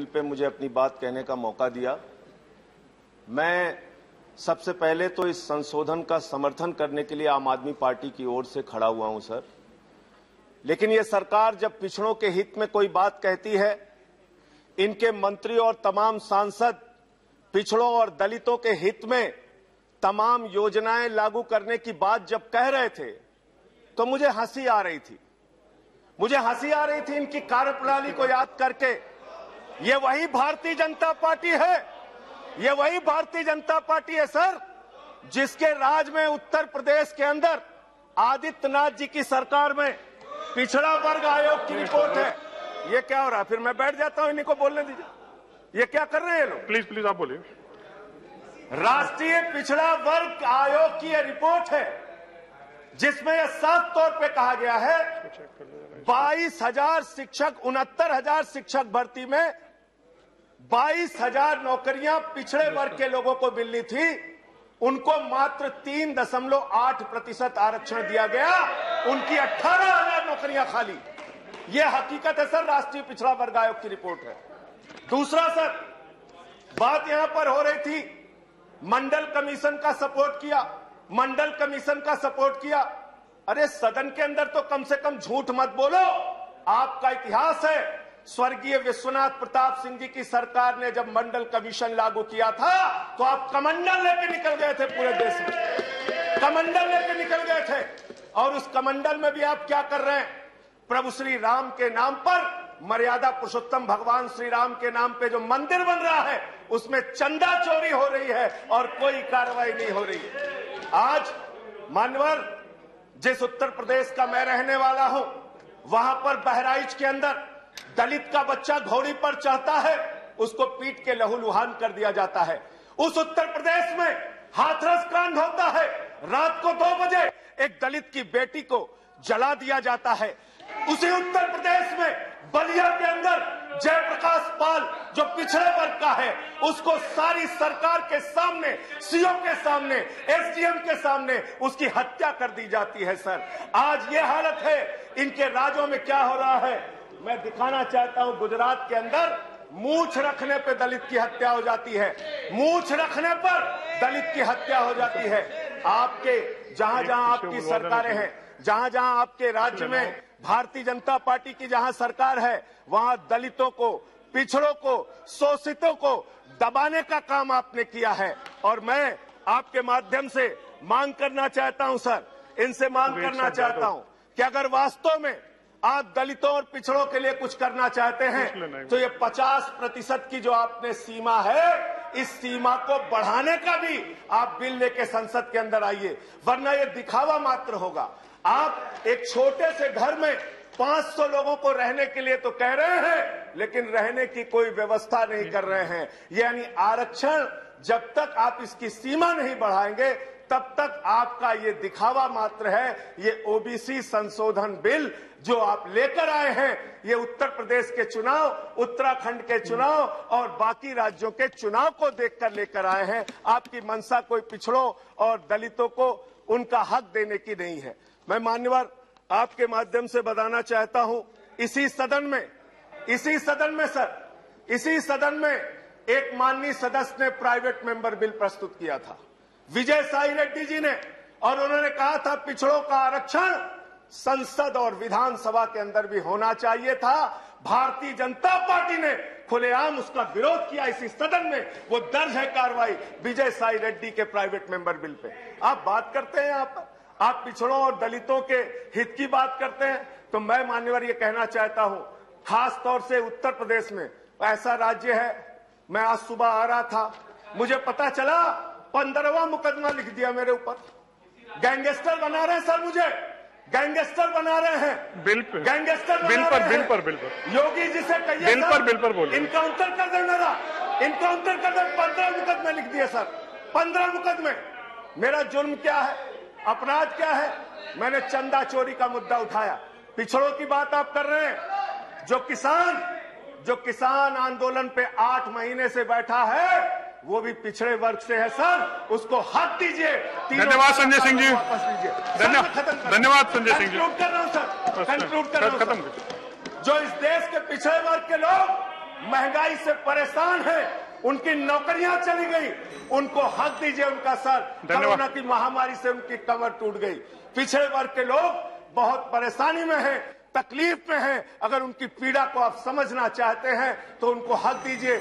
Bill pay मुझे अपनी बात कहने का मौका दिया। मैं सबसे पहले तो इस संशोधन का समर्थन करने के लिए आम आदमी पार्टी की ओर से खड़ा हुआ हूं सर। लेकिन ये सरकार जब पिछड़ों के हित में कोई बात कहती है, इनके मंत्री और तमाम सांसद पिछड़ों और दलितों के हित में तमाम योजनाएं लागू करने की बात जब कह रहे थे तो मुझे हंसी आ रही थी। मुझे हंसी आ रही थी इनकी कार्यप्रणाली को याद करके। ये वही भारतीय जनता पार्टी है, ये वही भारतीय जनता पार्टी है सर, जिसके राज में उत्तर प्रदेश के अंदर आदित्यनाथ जी की सरकार में पिछड़ा वर्ग आयोग की रिपोर्ट है। ये क्या हो रहा है? फिर मैं बैठ जाता हूं, इन्हीं को बोलने दीजिए। ये क्या कर रहे हैं लोग? प्लीज प्लीज आप बोलिए। राष्ट्रीय पिछड़ा वर्ग आयोग की यह रिपोर्ट है जिसमें यह साफ तौर पे कहा गया है 22,000 शिक्षक, 69,000 शिक्षक भर्ती में 22,000 नौकरियां पिछड़े वर्ग के लोगों को मिलनी थी, उनको मात्र 3.8% आरक्षण दिया गया। उनकी 18,000 नौकरियां खाली। यह हकीकत है सर, राष्ट्रीय पिछड़ा वर्ग आयोग की रिपोर्ट है। दूसरा सर, बात यहां पर हो रही थी मंडल कमीशन का सपोर्ट किया, मंडल कमीशन का सपोर्ट किया। अरे सदन के अंदर तो कम से कम झूठ मत बोलो। आपका इतिहास है, स्वर्गीय विश्वनाथ प्रताप सिंह जी की सरकार ने जब मंडल कमीशन लागू किया था तो आप कमंडल लेके निकल गए थे, पूरे देश में कमंडल लेके निकल गए थे। और उस कमंडल में भी आप क्या कर रहे हैं? प्रभु श्री राम के नाम पर, मर्यादा पुरुषोत्तम भगवान श्री राम के नाम पे जो मंदिर बन रहा है उसमें चंदा चोरी हो रही है और कोई कार्रवाई नहीं हो रही है। आज मान्यवर, जिस उत्तर प्रदेश का मैं रहने वाला हूं, वहां पर बहराइच के अंदर दलित का बच्चा घोड़ी पर चढ़ता है, उसको पीट के लहूलुहान कर दिया जाता है। उस उत्तर प्रदेश में हाथरस कांड होता है, रात को 2 बजे एक दलित की बेटी को जला दिया जाता है। उसी उत्तर प्रदेश में बलिया के अंदर जयप्रकाश पाल जो पिछड़े वर्ग का है, उसको सारी सरकार के सामने, सीओ के सामने, एसडीएम के सामने उसकी हत्या कर दी जाती है। सर, आज ये हालत है। इनके राज्यों में क्या हो रहा है मैं दिखाना चाहता हूं। गुजरात के अंदर मूंछ रखने पे दलित की हत्या हो जाती है, मूंछ रखने पर दलित की हत्या हो जाती है। आपके जहां जहां आपकी सरकारें हैं, जहां जहां आपके राज्य में भारतीय जनता पार्टी की जहां सरकार है, वहां दलितों को, पिछड़ों को, शोषितों को दबाने का काम आपने किया है। और मैं आपके माध्यम से मांग करना चाहता हूं सर, इनसे मांग करना चाहता हूं कि अगर वास्तव में आप दलितों और पिछड़ों के लिए कुछ करना चाहते हैं तो ये 50% की जो आपने सीमा है, इस सीमा को बढ़ाने का भी आप बिल लेके संसद के अंदर आइए, वरना ये दिखावा मात्र होगा। आप एक छोटे से घर में 500 लोगों को रहने के लिए तो कह रहे हैं, लेकिन रहने की कोई व्यवस्था नहीं कर रहे हैं। यानी आरक्षण जब तक आप इसकी सीमा नहीं बढ़ाएंगे तब तक आपका ये दिखावा मात्र है। ये ओबीसी संशोधन बिल जो आप लेकर आए हैं, ये उत्तर प्रदेश के चुनाव, उत्तराखंड के चुनाव और बाकी राज्यों के चुनाव को देखकर लेकर आए हैं। आपकी मंशा कोई पिछड़ों और दलितों को उनका हक देने की नहीं है। मैं मान्यवर आपके माध्यम से बताना चाहता हूं, इसी सदन में एक माननीय सदस्य ने प्राइवेट मेंबर बिल प्रस्तुत किया था, विजय साई रेड्डी जी ने, और उन्होंने कहा था पिछड़ों का आरक्षण संसद और विधानसभा के अंदर भी होना चाहिए था। भारतीय जनता पार्टी ने खुलेआम उसका विरोध किया इसी सदन में। वो दर्ज है कार्रवाई विजय साई रेड्डी के प्राइवेट मेंबर बिल पे। आप बात करते हैं यहाँ पर, आप पिछड़ों और दलितों के हित की बात करते हैं। तो मैं मान्यवर ये कहना चाहता हूं, खास तौर से उत्तर प्रदेश में ऐसा राज्य है, मैं आज सुबह आ रहा था, मुझे पता चला 15वां मुकदमा लिख दिया मेरे ऊपर। गैंगस्टर बना रहे हैं सर, मुझे गैंगस्टर बना रहे हैं, बिल पे, गैंगस्टर बिल पर योगी जी से कहिए बिल पर बोलिए, इनकाउंटर कर दे, मेरा इनकाउंटर कर दे। 15 मुकदमे लिख दिए सर, 15 मुकदमे। मेरा जुर्म क्या है, अपराध क्या है? मैंने चंदा चोरी का मुद्दा उठाया। पिछड़ों की बात आप कर रहे हैं। जो किसान आंदोलन पे 8 महीने से बैठा है वो भी पिछड़े वर्ग से है सर, उसको हक दीजिए। धन्यवाद संजय सिंह जी, वापस लीजिए। धन्यवाद संजय सिंह जी। कंक्लूड कर रहा हूं सर, कंक्लूड कर रहा हूं। जो इस देश के पिछड़े वर्ग के लोग महंगाई से परेशान हैं, उनकी नौकरियां चली गई, उनको हक दीजिए उनका सर। कोरोना की महामारी से उनकी कमर टूट गई। पिछड़े वर्ग के लोग बहुत परेशानी में हैं, तकलीफ में हैं। अगर उनकी पीड़ा को आप समझना चाहते हैं तो उनको हक दीजिए।